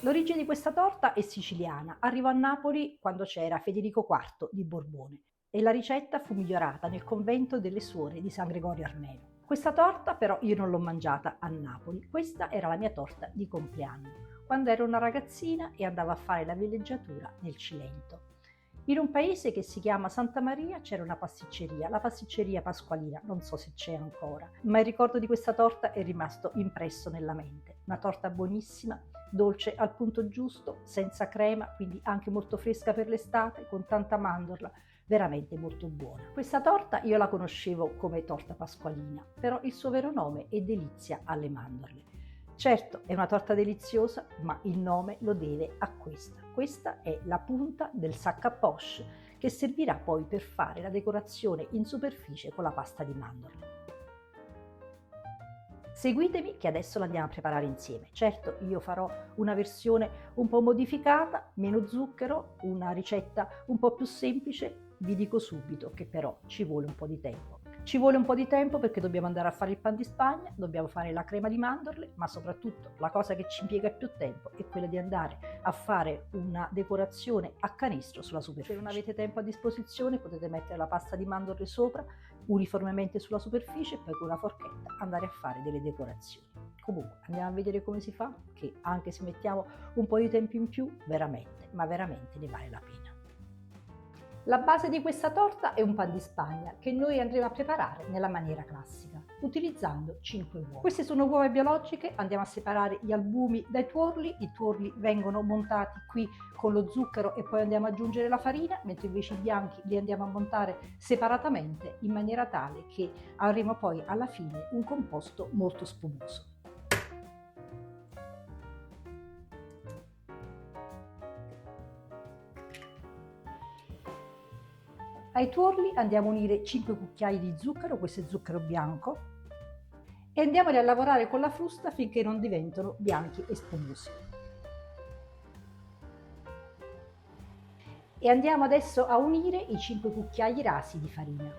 L'origine di questa torta è siciliana, arrivò a Napoli quando c'era Federico IV di Borbone e la ricetta fu migliorata nel convento delle suore di San Gregorio Armeno. Questa torta però io non l'ho mangiata a Napoli, questa era la mia torta di compleanno, quando ero una ragazzina e andavo a fare la villeggiatura nel Cilento. In un paese che si chiama Santa Maria c'era una pasticceria, la pasticceria Pasqualina, non so se c'è ancora, ma il ricordo di questa torta è rimasto impresso nella mente. Una torta buonissima, dolce al punto giusto, senza crema, quindi anche molto fresca per l'estate, con tanta mandorla, veramente molto buona. Questa torta io la conoscevo come torta pasqualina, però il suo vero nome è delizia alle mandorle. Certo, è una torta deliziosa, ma il nome lo deve a questa. Questa è la punta del sac à poche che servirà poi per fare la decorazione in superficie con la pasta di mandorle. Seguitemi che adesso la andiamo a preparare insieme. Certo, io farò una versione un po' modificata, meno zucchero, una ricetta un po' più semplice. Vi dico subito che però ci vuole un po' di tempo. Ci vuole un po' di tempo perché dobbiamo andare a fare il pan di Spagna, dobbiamo fare la crema di mandorle, ma soprattutto la cosa che ci impiega più tempo è quella di andare a fare una decorazione a canestro sulla superficie. Se non avete tempo a disposizione potete mettere la pasta di mandorle sopra, uniformemente sulla superficie e poi con una forchetta andare a fare delle decorazioni. Comunque andiamo a vedere come si fa, che anche se mettiamo un po' di tempo in più, veramente, ma veramente ne vale la pena. La base di questa torta è un pan di Spagna che noi andremo a preparare nella maniera classica, utilizzando 5 uova. Queste sono uova biologiche, andiamo a separare gli albumi dai tuorli, i tuorli vengono montati qui con lo zucchero e poi andiamo ad aggiungere la farina, mentre invece i bianchi li andiamo a montare separatamente in maniera tale che avremo poi alla fine un composto molto spumoso. Ai tuorli andiamo a unire 5 cucchiai di zucchero, questo è zucchero bianco, e andiamoli a lavorare con la frusta finché non diventano bianchi e spumosi. E andiamo adesso a unire i 5 cucchiai rasi di farina.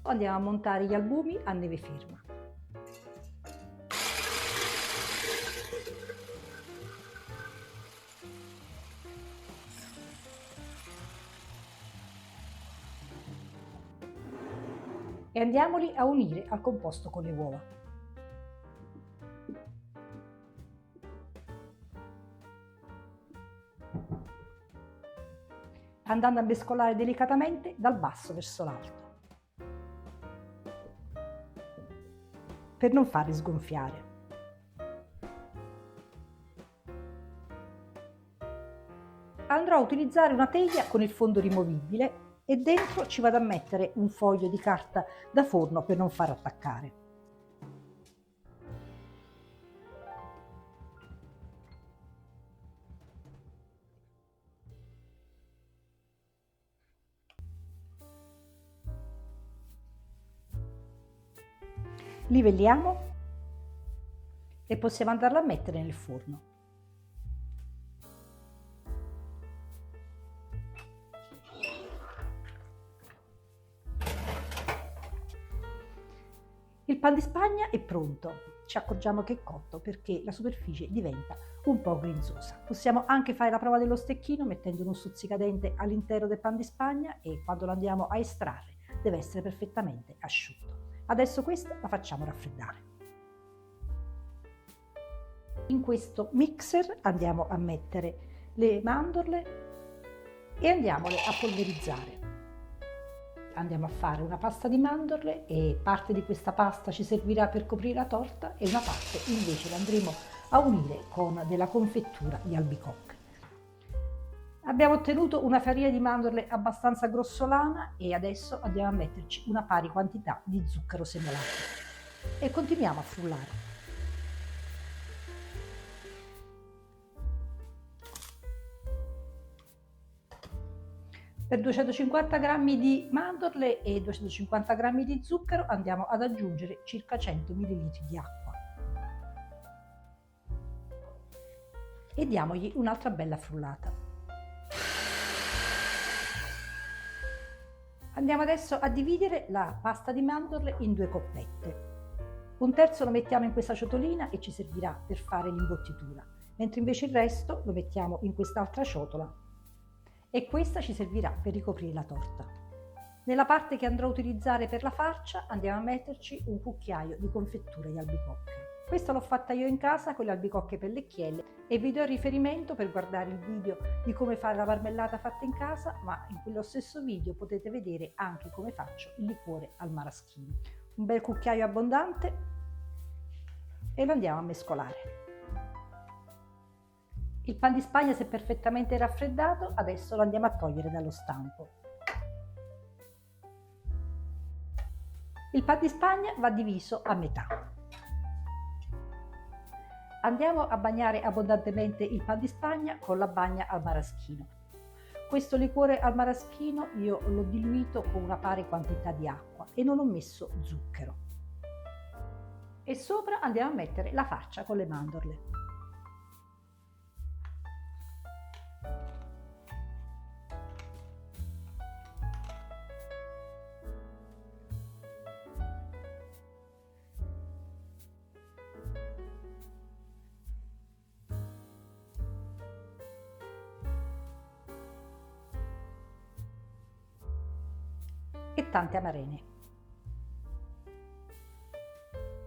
Andiamo a montare gli albumi a neve ferma. E andiamoli a unire al composto con le uova. Andando a mescolare delicatamente dal basso verso l'alto, per non farli sgonfiare. Andrò a utilizzare una teglia con il fondo rimovibile e dentro ci vado a mettere un foglio di carta da forno per non far attaccare. Livelliamo e possiamo andarla a mettere nel forno. Il pan di Spagna è pronto, ci accorgiamo che è cotto perché la superficie diventa un po' grinzosa. Possiamo anche fare la prova dello stecchino mettendo uno stuzzicadente all'interno del pan di Spagna e quando lo andiamo a estrarre deve essere perfettamente asciutto. Adesso questa la facciamo raffreddare. In questo mixer andiamo a mettere le mandorle e andiamole a polverizzare. Andiamo a fare una pasta di mandorle e parte di questa pasta ci servirà per coprire la torta e una parte invece la andremo a unire con della confettura di albicocche. Abbiamo ottenuto una farina di mandorle abbastanza grossolana e adesso andiamo a metterci una pari quantità di zucchero semolato e continuiamo a frullare. Per 250 g di mandorle e 250 g di zucchero andiamo ad aggiungere circa 100 ml di acqua e diamogli un'altra bella frullata. Andiamo adesso a dividere la pasta di mandorle in 2 coppette. Un terzo lo mettiamo in questa ciotolina e ci servirà per fare l'imbottitura, mentre invece il resto lo mettiamo in quest'altra ciotola e questa ci servirà per ricoprire la torta. Nella parte che andrò a utilizzare per la farcia andiamo a metterci un cucchiaio di confettura di albicocche. Questa l'ho fatta io in casa con le albicocche pellecchielle e vi do il riferimento per guardare il video di come fare la marmellata fatta in casa, ma in quello stesso video potete vedere anche come faccio il liquore al maraschino. Un bel cucchiaio abbondante e lo andiamo a mescolare. Il pan di Spagna si è perfettamente raffreddato, adesso lo andiamo a togliere dallo stampo. Il pan di Spagna va diviso a metà. Andiamo a bagnare abbondantemente il pan di Spagna con la bagna al maraschino. Questo liquore al maraschino io l'ho diluito con una pari quantità di acqua e non ho messo zucchero. E sopra andiamo a mettere la farcia con le mandorle. E tante amarene.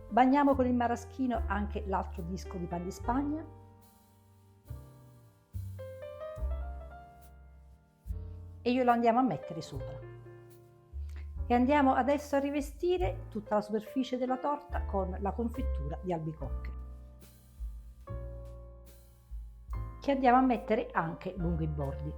Bagniamo con il maraschino anche l'altro disco di pan di Spagna e glielo andiamo a mettere sopra. E andiamo adesso a rivestire tutta la superficie della torta con la confettura di albicocche, che andiamo a mettere anche lungo i bordi.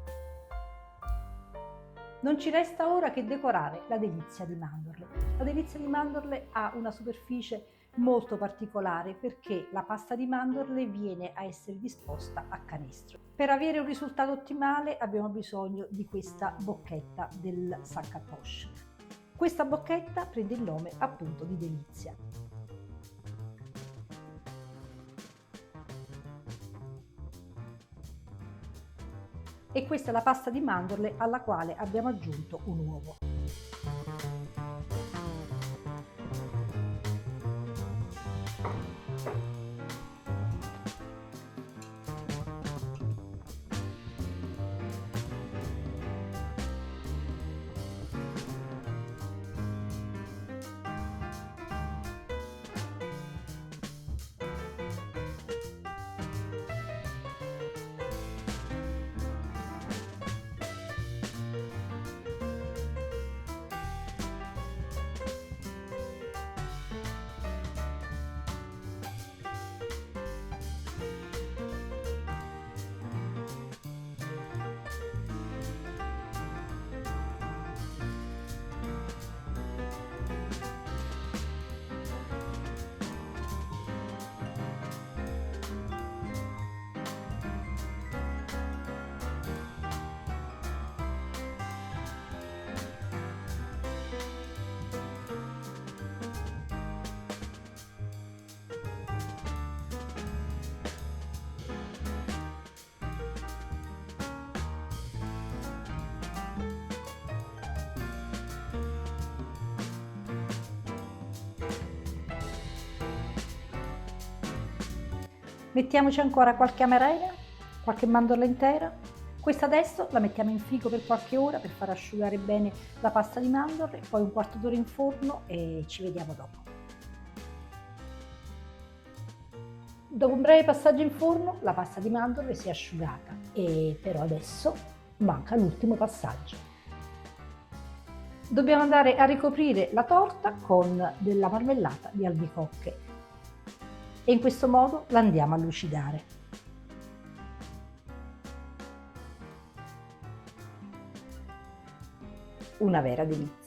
Non ci resta ora che decorare la delizia di mandorle. La delizia di mandorle ha una superficie molto particolare perché la pasta di mandorle viene a essere disposta a canestro. Per avere un risultato ottimale abbiamo bisogno di questa bocchetta del sac à poche. Questa bocchetta prende il nome appunto di delizia. E questa è la pasta di mandorle alla quale abbiamo aggiunto un uovo. Mettiamoci ancora qualche amarena, qualche mandorla intera. Questa adesso la mettiamo in frigo per qualche ora per far asciugare bene la pasta di mandorle, poi un quarto d'ora in forno e ci vediamo dopo. Dopo un breve passaggio in forno la pasta di mandorle si è asciugata e però adesso manca l'ultimo passaggio. Dobbiamo andare a ricoprire la torta con della marmellata di albicocche e in questo modo la andiamo a lucidare. Una vera delizia.